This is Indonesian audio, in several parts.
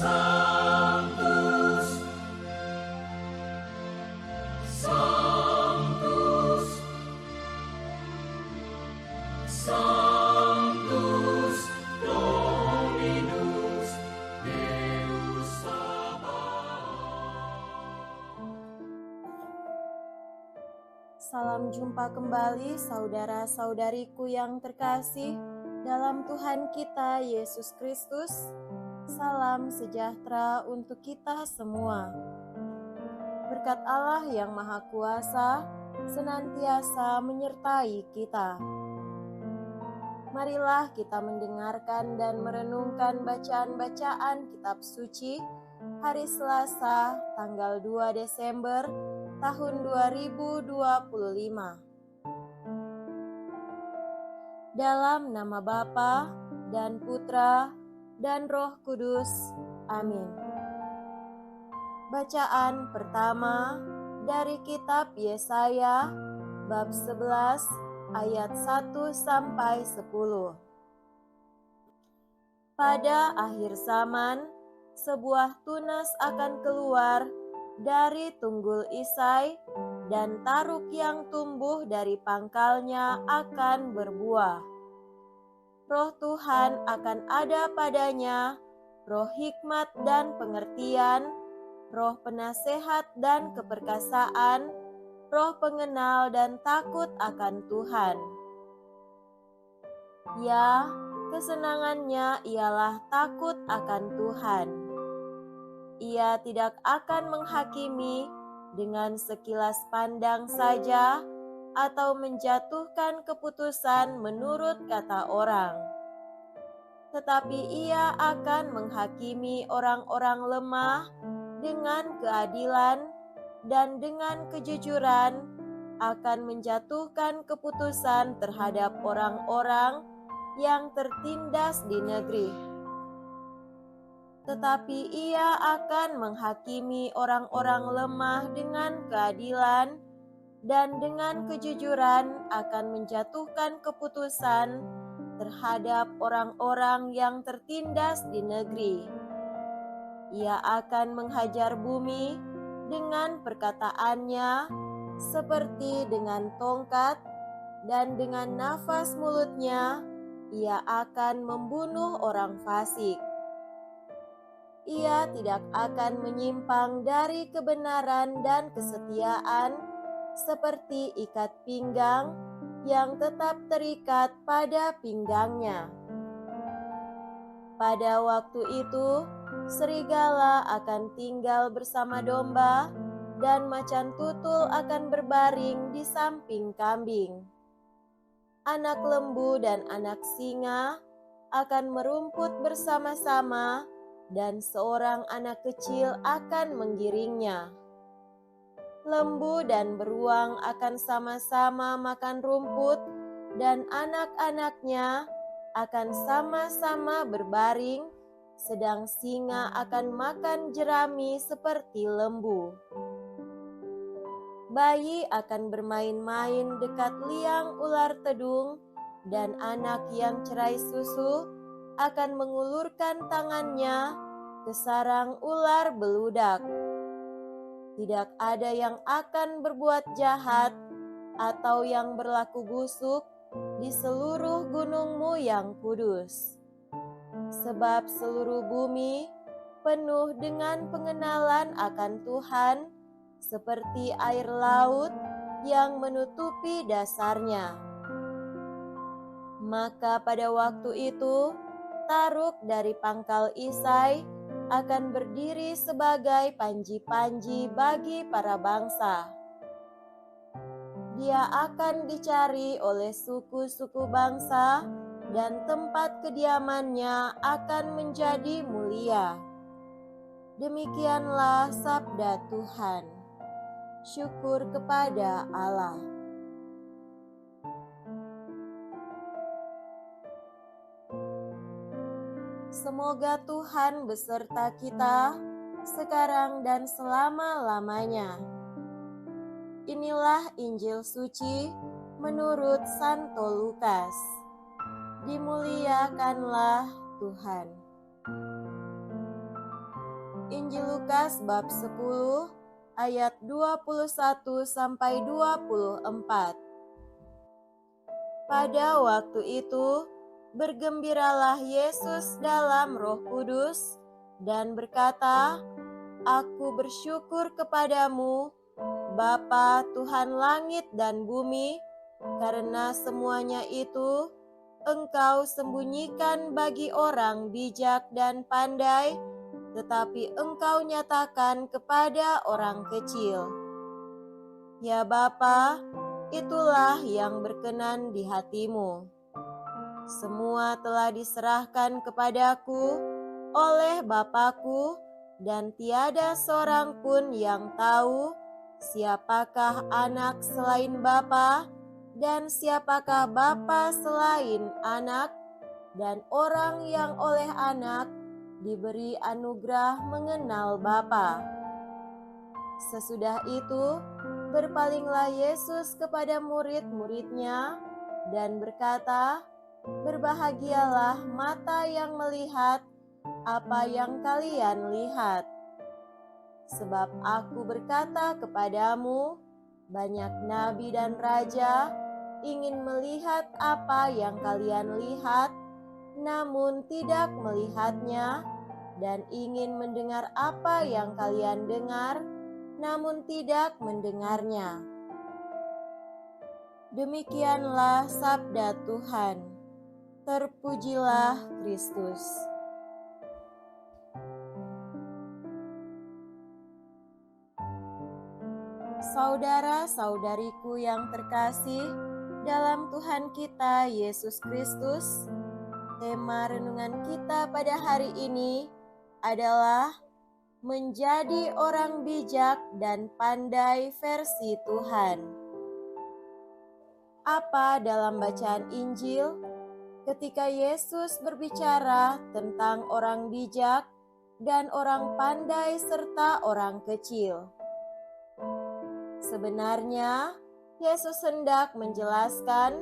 Sanctus, Sanctus, Sanctus Dominus Deus Sabaoth. Salam jumpa kembali saudara-saudariku yang terkasih dalam Tuhan kita Yesus Kristus. Salam sejahtera untuk kita semua. Berkat Allah yang Maha Kuasa senantiasa menyertai kita. Marilah kita mendengarkan dan merenungkan bacaan-bacaan kitab suci hari Selasa tanggal 2 Desember tahun 2025. Dalam nama Bapa dan Putra dan Roh Kudus. Amin. Bacaan pertama dari kitab Yesaya bab 11 ayat 1 sampai 10. Pada akhir zaman, sebuah tunas akan keluar dari tunggul Isai, dan taruk yang tumbuh dari pangkalnya akan berbuah. Roh Tuhan akan ada padanya, roh hikmat dan pengertian, roh penasehat dan keperkasaan, roh pengenal dan takut akan Tuhan. Ya, kesenangannya ialah takut akan Tuhan. Ia tidak akan menghakimi dengan sekilas pandang saja, atau menjatuhkan keputusan menurut kata orang. Tetapi ia akan menghakimi orang-orang lemah dengan keadilan, dan dengan kejujuran akan menjatuhkan keputusan terhadap orang-orang yang tertindas di negeri. Tetapi ia akan menghakimi orang-orang lemah dengan keadilan, dan dengan kejujuran akan menjatuhkan keputusan terhadap orang-orang yang tertindas di negeri. Ia akan menghajar bumi dengan perkataannya seperti dengan tongkat, dan dengan nafas mulutnya ia akan membunuh orang fasik. Ia tidak akan menyimpang dari kebenaran dan kesetiaan, seperti ikat pinggang yang tetap terikat pada pinggangnya. Pada waktu itu, serigala akan tinggal bersama domba, dan macan tutul akan berbaring di samping kambing. Anak lembu dan anak singa akan merumput bersama-sama, dan seorang anak kecil akan menggiringnya. Lembu dan beruang akan sama-sama makan rumput, dan anak-anaknya akan sama-sama berbaring, sedang singa akan makan jerami seperti lembu. Bayi akan bermain-main dekat liang ular tedung, dan anak yang cerai susu akan mengulurkan tangannya ke sarang ular beludak. Tidak ada yang akan berbuat jahat atau yang berlaku busuk di seluruh gunungmu yang kudus. Sebab seluruh bumi penuh dengan pengenalan akan Tuhan, seperti air laut yang menutupi dasarnya. Maka pada waktu itu, taruk dari pangkal Isai akan berdiri sebagai panji-panji bagi para bangsa. Dia akan dicari oleh suku-suku bangsa, dan tempat kediamannya akan menjadi mulia. Demikianlah sabda Tuhan. Syukur kepada Allah. Semoga Tuhan beserta kita sekarang dan selama-lamanya. Inilah Injil suci menurut Santo Lukas. Dimuliakanlah Tuhan. Injil Lukas bab 10 ayat 21 sampai 24. Pada waktu itu, bergembiralah Yesus dalam Roh Kudus dan berkata, "Aku bersyukur kepadamu, Bapa Tuhan langit dan bumi, karena semuanya itu Engkau sembunyikan bagi orang bijak dan pandai, tetapi Engkau nyatakan kepada orang kecil. Ya Bapa, itulah yang berkenan di hatimu. Semua telah diserahkan kepadaku oleh Bapakku, dan tiada seorang pun yang tahu siapakah anak selain Bapa, dan siapakah Bapa selain anak, dan orang yang oleh anak diberi anugerah mengenal Bapa." Sesudah itu, berpalinglah Yesus kepada murid-muridnya dan berkata, "Berbahagialah mata yang melihat apa yang kalian lihat. Sebab aku berkata kepadamu, banyak nabi dan raja ingin melihat apa yang kalian lihat, namun tidak melihatnya, dan ingin mendengar apa yang kalian dengar, namun tidak mendengarnya." Demikianlah sabda Tuhan. Terpujilah Kristus. Saudara-saudariku yang terkasih dalam Tuhan kita Yesus Kristus, tema renungan kita pada hari ini adalah menjadi orang bijak dan pandai versi Tuhan. Apa dalam bacaan Injil ketika Yesus berbicara tentang orang bijak dan orang pandai serta orang kecil? Sebenarnya, Yesus hendak menjelaskan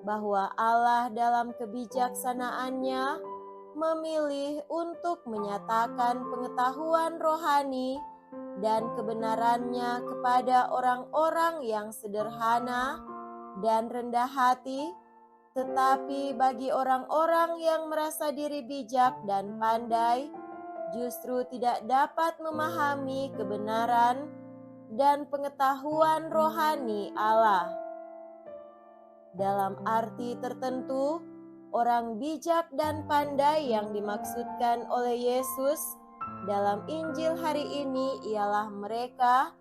bahwa Allah dalam kebijaksanaannya memilih untuk menyatakan pengetahuan rohani dan kebenarannya kepada orang-orang yang sederhana dan rendah hati, tetapi bagi orang-orang yang merasa diri bijak dan pandai, justru tidak dapat memahami kebenaran dan pengetahuan rohani Allah. Dalam arti tertentu, orang bijak dan pandai yang dimaksudkan oleh Yesus dalam Injil hari ini ialah mereka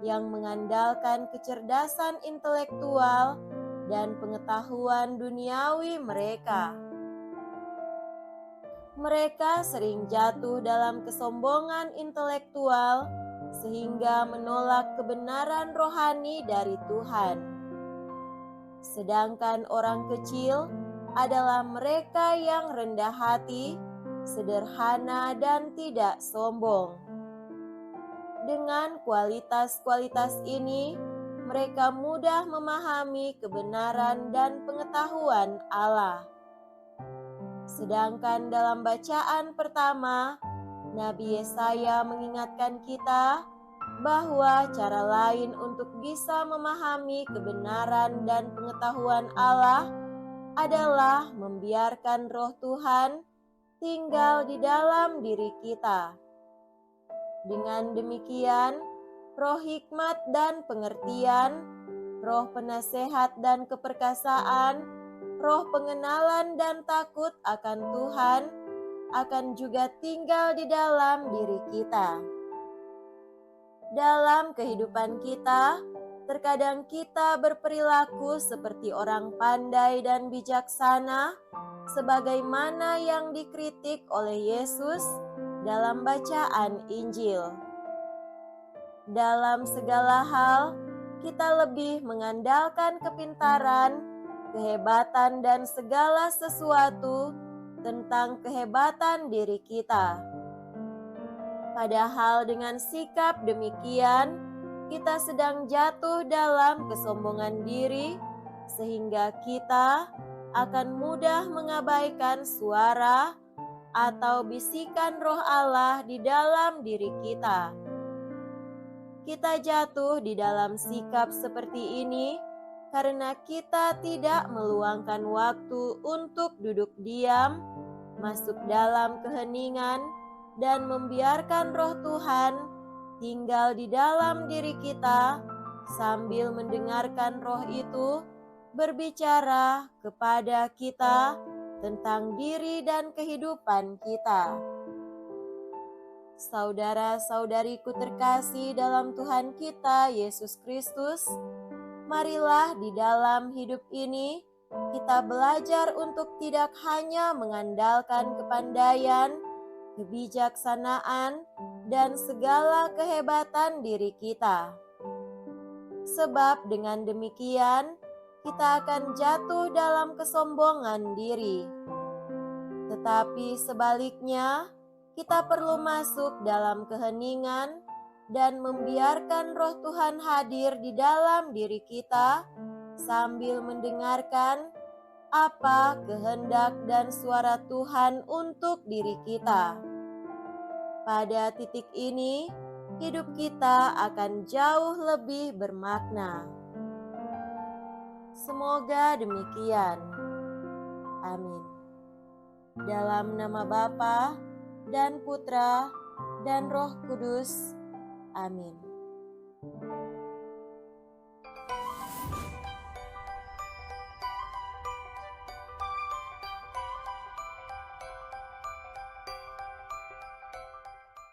yang mengandalkan kecerdasan intelektual dan pengetahuan duniawi mereka. Mereka sering jatuh dalam kesombongan intelektual sehingga menolak kebenaran rohani dari Tuhan. Sedangkan orang kecil adalah mereka yang rendah hati, sederhana, dan tidak sombong. Dengan kualitas-kualitas ini, mereka mudah memahami kebenaran dan pengetahuan Allah. Sedangkan dalam bacaan pertama, Nabi Yesaya mengingatkan kita bahwa cara lain untuk bisa memahami kebenaran dan pengetahuan Allah adalah membiarkan Roh Tuhan tinggal di dalam diri kita. Dengan demikian, roh hikmat dan pengertian, roh penasehat dan keperkasaan, roh pengenalan dan takut akan Tuhan akan juga tinggal di dalam diri kita. Dalam kehidupan kita, terkadang kita berperilaku seperti orang pandai dan bijaksana, sebagaimana yang dikritik oleh Yesus dalam bacaan Injil. Dalam segala hal, kita lebih mengandalkan kepintaran, kehebatan, dan segala sesuatu tentang kehebatan diri kita. Padahal dengan sikap demikian, kita sedang jatuh dalam kesombongan diri, sehingga kita akan mudah mengabaikan suara atau bisikan Roh Allah di dalam diri kita. Kita jatuh di dalam sikap seperti ini karena kita tidak meluangkan waktu untuk duduk diam, masuk dalam keheningan, dan membiarkan Roh Tuhan tinggal di dalam diri kita sambil mendengarkan Roh itu berbicara kepada kita tentang diri dan kehidupan kita. Saudara-saudariku terkasih dalam Tuhan kita Yesus Kristus, marilah di dalam hidup ini kita belajar untuk tidak hanya mengandalkan kepandaian, kebijaksanaan, dan segala kehebatan diri kita. Sebab dengan demikian, kita akan jatuh dalam kesombongan diri. Tetapi sebaliknya, kita perlu masuk dalam keheningan dan membiarkan Roh Tuhan hadir di dalam diri kita sambil mendengarkan apa kehendak dan suara Tuhan untuk diri kita. Pada titik ini, hidup kita akan jauh lebih bermakna. Semoga demikian. Amin. Dalam nama Bapa dan Putra dan Roh Kudus. Amin.